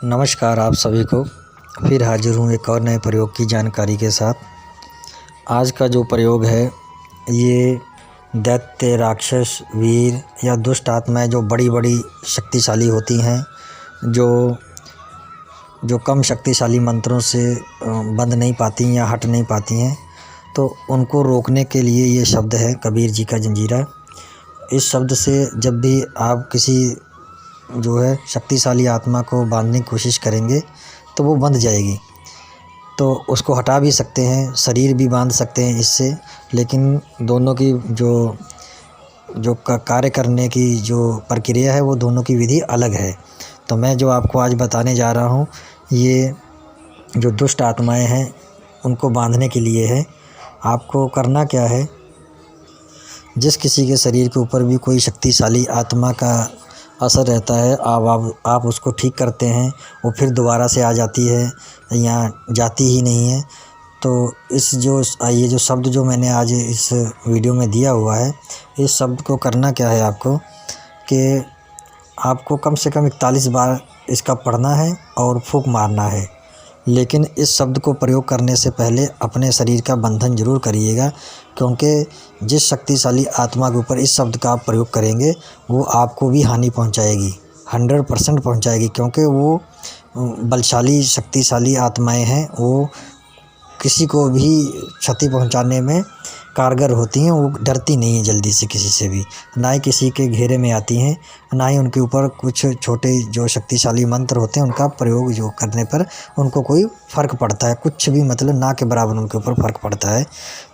नमस्कार आप सभी को। फिर हाजिर हूँ एक और नए प्रयोग की जानकारी के साथ। आज का जो प्रयोग है ये दैत्य, राक्षस, वीर या दुष्ट आत्माएं जो बड़ी बड़ी शक्तिशाली होती हैं, जो कम शक्तिशाली मंत्रों से बंध नहीं पाती या हट नहीं पाती हैं, तो उनको रोकने के लिए ये शब्द है कबीर जी का जंजीरा। इस शब्द से जब भी आप किसी जो है शक्तिशाली आत्मा को बांधने की कोशिश करेंगे तो वो बंध जाएगी। तो उसको हटा भी सकते हैं, शरीर भी बांध सकते हैं इससे, लेकिन दोनों की जो कार्य करने की जो प्रक्रिया है वो दोनों की विधि अलग है। तो मैं जो आपको आज बताने जा रहा हूँ ये जो दुष्ट आत्माएं हैं उनको बांधने के लिए है। आपको करना क्या है, जिस किसी के शरीर के ऊपर भी कोई शक्तिशाली आत्मा का असर रहता है, आप उसको ठीक करते हैं, वो फिर दोबारा से आ जाती है या जाती ही नहीं है। तो ये जो शब्द जो मैंने आज इस वीडियो में दिया हुआ है, इस शब्द को करना क्या है आपको कि आपको कम से कम 41 बार इसका पढ़ना है और फूंक मारना है। लेकिन इस शब्द को प्रयोग करने से पहले अपने शरीर का बंधन ज़रूर करिएगा, क्योंकि जिस शक्तिशाली आत्मा के ऊपर इस शब्द का आप प्रयोग करेंगे वो आपको भी हानि पहुंचाएगी, 100% पहुंचाएगी। क्योंकि वो बलशाली शक्तिशाली आत्माएं हैं, वो किसी को भी क्षति पहुंचाने में कारगर होती हैं। वो डरती नहीं है जल्दी से किसी से भी, ना ही किसी के घेरे में आती हैं, ना ही उनके ऊपर कुछ छोटे जो शक्तिशाली मंत्र होते हैं उनका प्रयोग जो करने पर उनको कोई फ़र्क पड़ता है, कुछ भी मतलब ना के बराबर उनके ऊपर फ़र्क पड़ता है।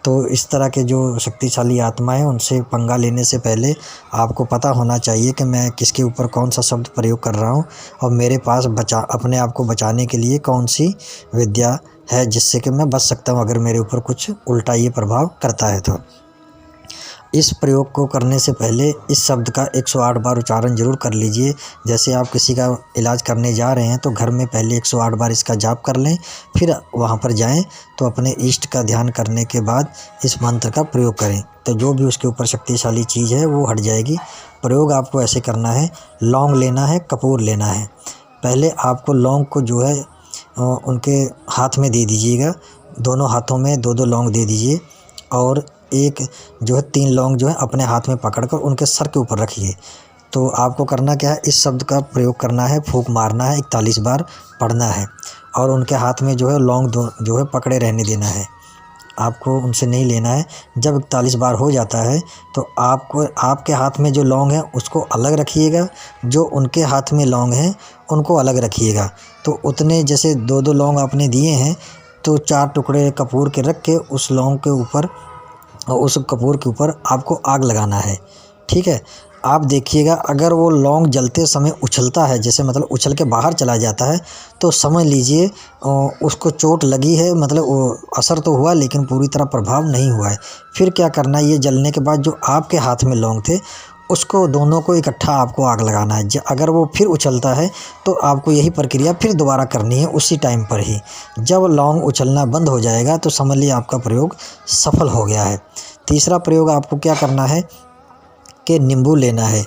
तो इस तरह के जो शक्तिशाली आत्मा है उनसे पंगा लेने से पहले आपको पता होना चाहिए कि मैं किसके ऊपर कौन सा शब्द प्रयोग कर रहा हूँ और मेरे पास अपने आप को बचाने के लिए कौन सी विद्या है जिससे कि मैं बच सकता हूँ अगर मेरे ऊपर कुछ उल्टा ये प्रभाव करता है। तो इस प्रयोग को करने से पहले इस शब्द का 108 बार उच्चारण ज़रूर कर लीजिए। जैसे आप किसी का इलाज करने जा रहे हैं तो घर में पहले 108 बार इसका जाप कर लें, फिर वहाँ पर जाएं तो अपने इष्ट का ध्यान करने के बाद इस मंत्र का प्रयोग करें, तो जो भी उसके ऊपर शक्तिशाली चीज़ है वो हट जाएगी। प्रयोग आपको ऐसे करना है, लौंग लेना है, कपूर लेना है। पहले आपको लौंग को जो है उनके हाथ में दे दीजिएगा, दोनों हाथों में 2-2 लौंग दे दीजिए और एक जो है 3 लौंग जो है अपने हाथ में पकड़कर उनके सर के ऊपर रखिए। तो आपको करना क्या है, इस शब्द का प्रयोग करना है, फूंक मारना है, 41 बार पढ़ना है और उनके हाथ में जो है लौंग जो है पकड़े रहने देना है, आपको उनसे नहीं लेना है। जब 41 बार हो जाता है तो आपको आपके हाथ में जो लौंग है उसको अलग रखिएगा, जो उनके हाथ में लौंग हैं उनको अलग रखिएगा। तो उतने जैसे 2-2 लौंग आपने दिए हैं तो 4 टुकड़े कपूर के रख के उस लौंग के ऊपर और उस कपूर के ऊपर आपको आग लगाना है। ठीक है, आप देखिएगा अगर वो लौंग जलते समय उछलता है, जैसे मतलब उछल के बाहर चला जाता है, तो समझ लीजिए उसको चोट लगी है, मतलब वो असर तो हुआ लेकिन पूरी तरह प्रभाव नहीं हुआ है। फिर क्या करना है, ये जलने के बाद जो आपके हाथ में लौंग थे उसको दोनों को इकट्ठा आपको आग लगाना है। अगर वो फिर उछलता है तो आपको यही प्रक्रिया फिर दोबारा करनी है उसी टाइम पर ही। जब लौंग उछलना बंद हो जाएगा तो समझ लीजिए आपका प्रयोग सफल हो गया है। तीसरा प्रयोग आपको क्या करना है कि नींबू लेना है।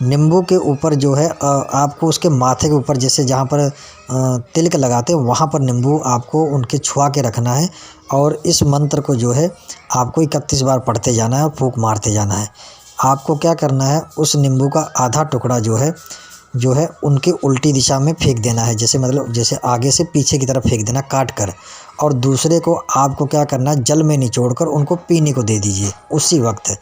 नींबू के ऊपर जो है आपको उसके माथे के ऊपर जैसे जहाँ पर तिलक लगाते हैं वहाँ पर नींबू आपको उनके छुआ के रखना है और इस मंत्र को जो है आपको 31 बार पढ़ते जाना है और फूंक मारते जाना है। आपको क्या करना है, उस नींबू का आधा टुकड़ा जो है उनके उल्टी दिशा में फेंक देना है, जैसे मतलब जैसे आगे से पीछे की तरफ फेंक देना काट कर, और दूसरे को आपको क्या करना है, जल में निचोड़कर उनको पीने को दे दीजिए उसी वक्त।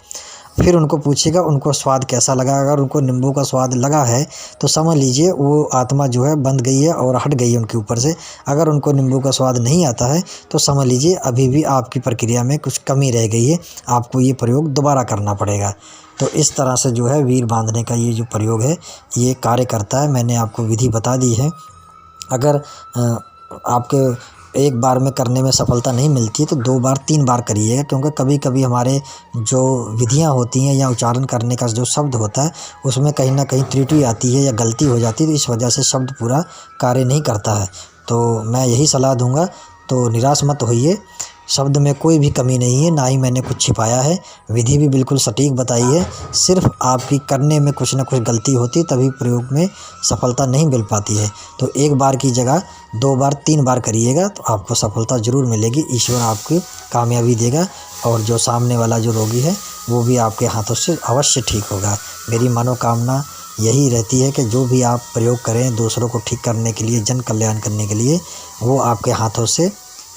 फिर उनको पूछिएगा उनको स्वाद कैसा लगा। अगर उनको नींबू का स्वाद लगा है तो समझ लीजिए वो आत्मा जो है बंध गई है और हट गई है उनके ऊपर से। अगर उनको नींबू का स्वाद नहीं आता है तो समझ लीजिए अभी भी आपकी प्रक्रिया में कुछ कमी रह गई है, आपको ये प्रयोग दोबारा करना पड़ेगा। तो इस तरह से जो है वीर बांधने का ये जो प्रयोग है ये कार्य करता है। मैंने आपको विधि बता दी है। अगर आपके एक बार में करने में सफलता नहीं मिलती तो 2 बार 3 बार करिएगा, क्योंकि कभी कभी हमारे जो विधियां होती हैं या उच्चारण करने का जो शब्द होता है उसमें कहीं ना कहीं त्रुटि आती है या गलती हो जाती है, तो इस वजह से शब्द पूरा कार्य नहीं करता है। तो मैं यही सलाह दूंगा, तो निराश मत होइए, शब्द में कोई भी कमी नहीं है, ना ही मैंने कुछ छिपाया है। विधि भी बिल्कुल सटीक बताई है। सिर्फ आपकी करने में कुछ ना कुछ गलती होती, तभी प्रयोग में सफलता नहीं मिल पाती है। तो एक बार की जगह 2 बार 3 बार करिएगा तो आपको सफलता ज़रूर मिलेगी। ईश्वर आपकी कामयाबी देगा और जो सामने वाला जो रोगी है वो भी आपके हाथों से अवश्य ठीक होगा। मेरी मनोकामना यही रहती है कि जो भी आप प्रयोग करें दूसरों को ठीक करने के लिए, जन कल्याण करने के लिए, वो आपके हाथों से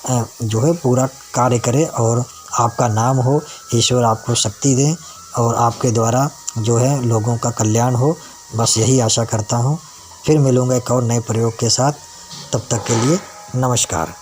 जो है पूरा कार्य करे और आपका नाम हो, ईश्वर आपको शक्ति दें और आपके द्वारा जो है लोगों का कल्याण हो। बस यही आशा करता हूँ। फिर मिलूँगा एक और नए प्रयोग के साथ। तब तक के लिए नमस्कार।